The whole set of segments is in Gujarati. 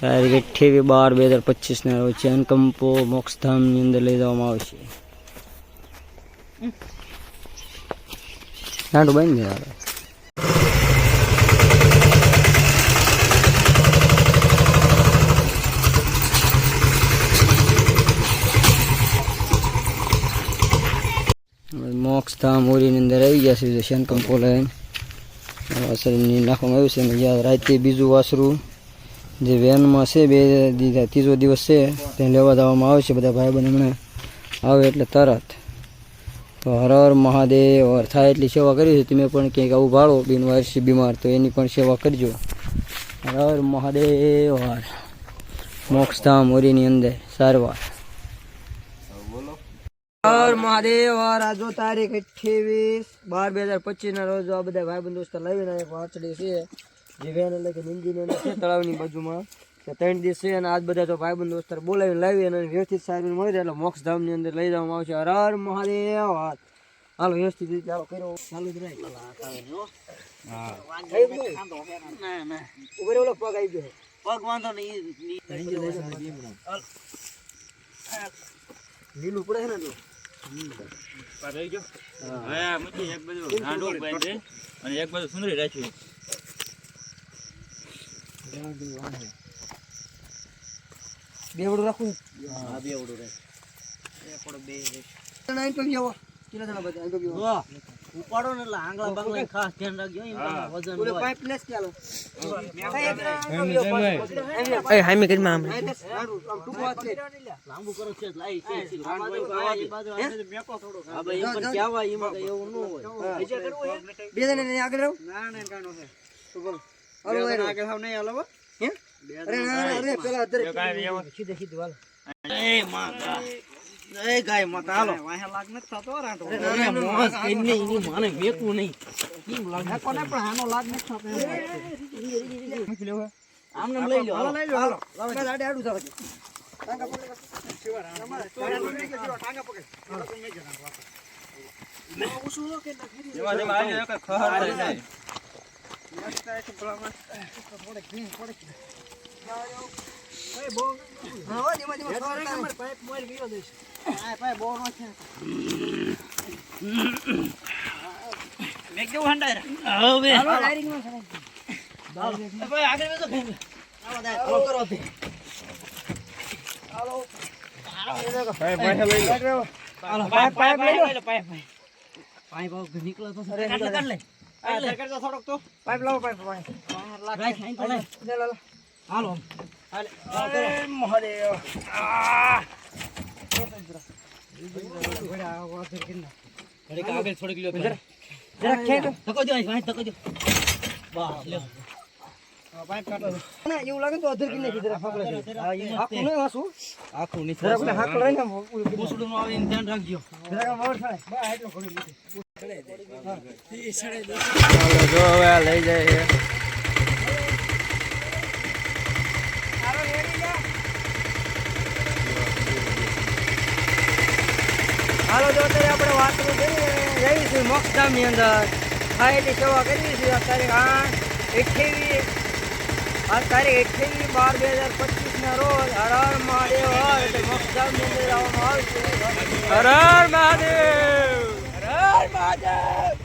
તારીખ 28/12/2025 ના રોજ ચેનકંપો મોક્ષધામની અંદર લઈ જવામાં આવશે. નાડું બાંધી દેવાનું. મોક્ષધામ ઓરીની અંદર આવી ગયા છે. ચેનકંપો લઈને વાસરુની નાખવામાં આવ્યું છે. અને જ્યાં રાતે બીજું વાસરું જે વેનમાં છે, ત્રીજો દિવસ છે, તેને લેવા જવામાં આવે છે. બધા ભાઈ બહેન હમણાં આવે એટલે તરત. તો હર હર મહાદેવ. થાય એટલી સેવા કરી છે. તમે પણ ક્યાંક આવું ભાળો બિનવારસી બીમાર તો એની પણ સેવા કરજો. હર હર મહાદેવ. હર મોક્ષધામ ઓરીની અંદર સારવાર. હર મહાદેવ. આજો તારીખ 28/12/2025 ના રોજ આ બધા ભાઈ બંધ દોસ્તો લાવીને એક વાંચડી છે જે વેન એટલે કે નિંદીને છે તળાવની બાજુમાં 3 દિવસ છે. અને આજ બધા તો ભાઈ બંધ દોસ્તો બોલાવીને લાવી અને વ્યવસ્થિત સારવાર મળી જાય એટલે મોક્ષધામની અંદર લઈ જવામાં આવશે. હર હર મહાદેવ. હાલો વ્યવસ્થિત રીતે ચાલો કર્યો ચાલુ જ રહે. હા ઉપર ઓલો પગ આવી ગયો. પગ વાંધો નહીં. લીલું પડે છે ને તો રહી ગયો. હા મજી એક બાજુ હાંડો બાંધે અને એક બાજુ સુંદરી રાખી. બેવડું રાખું. હા બેવડું રહે. એકડો બે નાઈન તો આવો. કેટલા જણા બધા આઈ ગયો. વાહ ઉપાડો ને એટલે આંગળા બાંગળા ખાસ ધ્યાન રાખજો. એમ વજન હોય. પાઇપ પ્લેસ કે આલો. એ હાઈમે કરી માં લાંબુ કરો છે લાઈ છે બાજુ મેકો થોડો. હા ભાઈ એમ પણ કેવા એમાં એવું ન હોય. બીજે કરવું હે બે જણા ને આગળ રહો. ના ના કાનો છે તો બોલ. હાલો આગળ થાવ નહીં હાલો. હે અરે અરે પેલા અધર સીધે સીધે હાલો. એ માં એ ગાય માતા હાલો. વાહે લાગ ન થતો રાંતો. અરે મોસ કઈને એની માને વેકવું નહીં. કેમ લાગે કોને પણ આનો લાગ ન થતો. મૂકી લેવો. આમને લઈ લો. હાલો લઈ લો. હાલો બે દાડે આડું જાવ. ટાંગા પકડ. શિવાર અમારે ટાંગા પકડ. હાલો તમે જ નાખો. ઉસું લો કે ના જેવા જેવા આજે એક ખહર થઈ જાય. મસ્ત એક બ્લામાં થોડે ઘી પડે. એ બો હા જેમાં જેમાં ખબર પાઇપ મોર ગયો દેશ. આ પાઇપ બો નો છે. મે કેવું હંડાય. હવે હાલો ડાયરેક્ટ માં સરાય. દાલ ભાઈ આગળ વેજો ખેંચ. આવો દા હાલો કરો તે. હાલો પાઇપ પાઇપ લઈ લો. હાલો પાઇપ પાઇપ લઈ લો. પાઇપ પાઇપ આવ નીકળો તો અરે કાઢ લે. આ ધરકડ તો થોડોક તો પાઇપ લાવો પાઇપ પાઇપ રાખ ખાઈ તો લે લે હાલો હાલે અરે મહાદેવ આ બડા વાતર કિન્ના ઘડી કાગળ છોડી લ્યો જરા ખેંચો ધકો દો ભાઈ ધકો દો બા લ્યો પાઇપ કાઢો ના એવું લાગે તો અધર કિન્ને જરા ફાકડે આ આખું ન વાસું આખું ની જરા હાકળ રહીને પૂછડું નું આવીને ધ્યાન રાખજો જરા મોર થાય બા એટલો ઘડી મૂકી જો હવે લઈ જાય છે. હાલો જો અત્યારે આપણે વાત રહી છે મોક્ષધામની અંદર થાય એટલી સેવા કરવી છે. તારીખ 28/12/2025 ના રોજ હર હર મહાદેવ. એટલે મોક્ષધામની અંદર આવવામાં આવશે. હર હર મહાદેવ. હર હર મહાદેવ.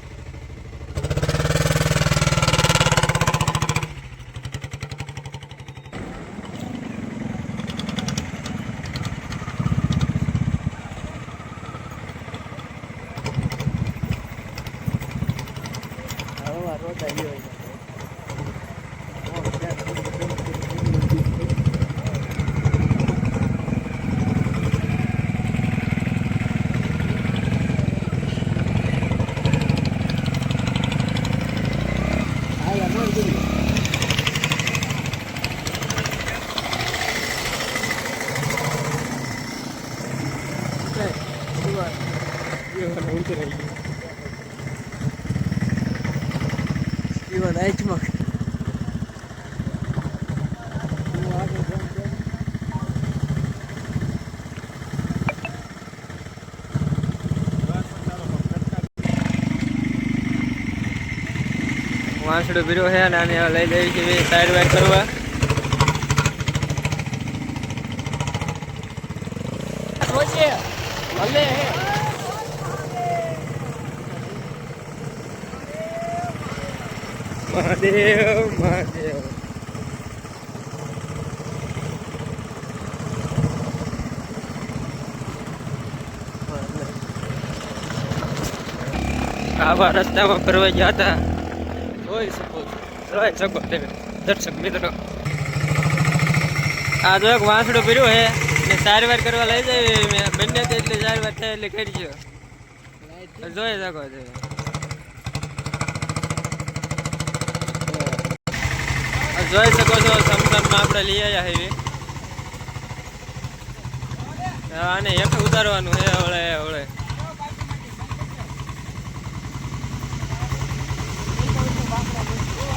વાંસડો ભીરો છે અને આને લઈ જઈ છે સાઈડ વાઈડ કરવા. ભલે મહાદેવ મહાદેવ આવા રસ્તામાં ફરવા ગયા હતા જોઈ શકો તમે દર્શક મિત્રો આ જો એક વાંસડો પીર્યો હે ને સારવાર કરવા લઈ જાય મેં બંને એટલે સારવાર થાય એટલે કરજો જોઈ શકો છો જોઈ શકો છો સમસમમાં આપણે લઈ આવ્યા હેવી આને હેઠ ઉતારવાનું હે હળે હળે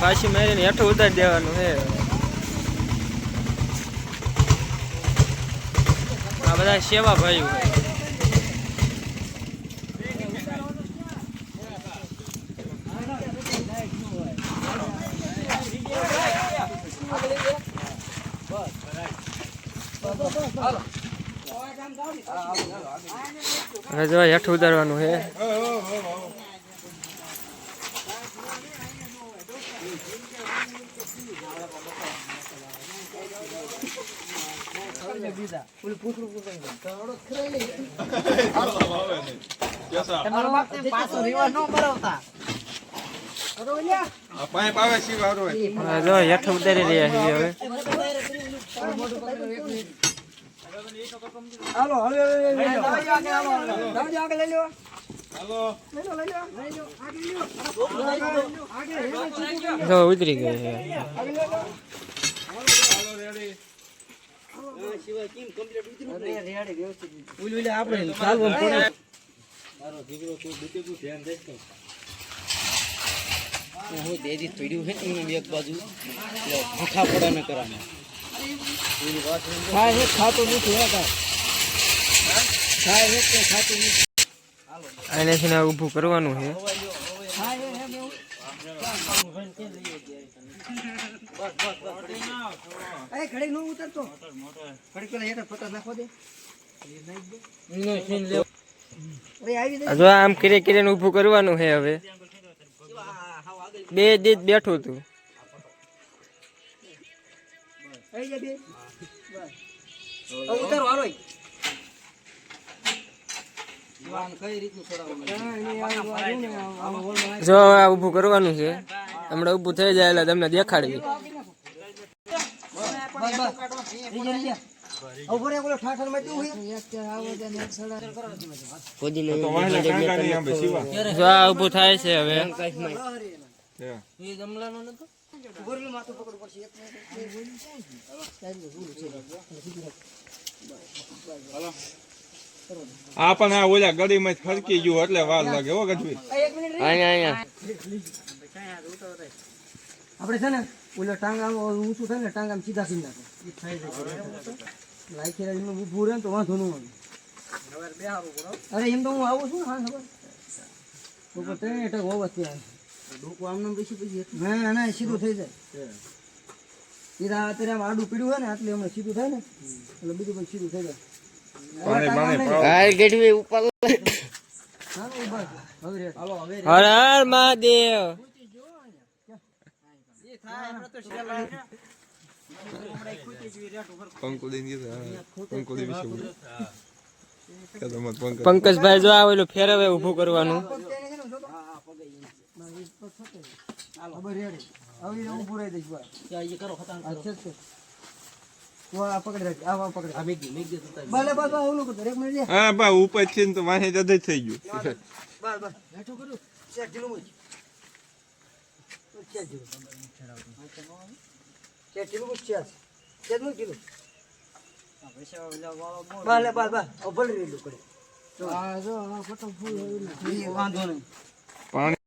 પાછી મારીને હેઠું ઉતારી દેવાનું હે આ બધા સેવા ભાઈઓ હવે જો હેઠું ઉતારવાનું હે જો હેઠું ઉતારી રહ્યા છીએ હવે હાલો હવે આગળ લઈ લો જો ઉતરી ગઈ છે એક બાજુ ભૂખા પડા ન કરાને ખાતું નથી આને છે ને ઊભું કરવાનું છે ઘડી નો ઉતરતો ઘડી પેલા હેઠળ પતા નાખો દે જો આમ કરીને ઊભું કરવાનું છે હવે બે દીધ બેઠું હતું ઉતારો હાલો જો આ ઊભું કરવાનું છે હમણાં ઊભું થઈ જાય એટલે તમને દેખાડવી જો આ ઊભું થાય છે હવે આ પણ આ ઓલા ગળીમાં ફરકી ગયું એટલે વાર લાગે હો ગજવી અહીંયા આપણે છે ને ઓલા ટાંગા ઊંચું થાય ને ટાંગા સીધા સીધ નાખે લાઈક ઊભું રહે ને તો વાંધો ન આવે અરે એમ તો હું આવું છું હા ખબર ત્રણ અટક હોવા ત્યાં ડોકું આમ પછી ના ના સીધું થઈ જાય સીધા અત્યારે આમ આડું પીડ્યું હોય ને એટલે હમણાં સીધું થાય ને એટલે બીજું પણ સીધું થઈ જાય હર હર મહાદેવ પંકજભાઈ જો આવેલું ફેરવે ઊભું કરવાનું હા બા ઉપર છે ને તો વાહે જદ થઈ ગયું વાંધો નહીં.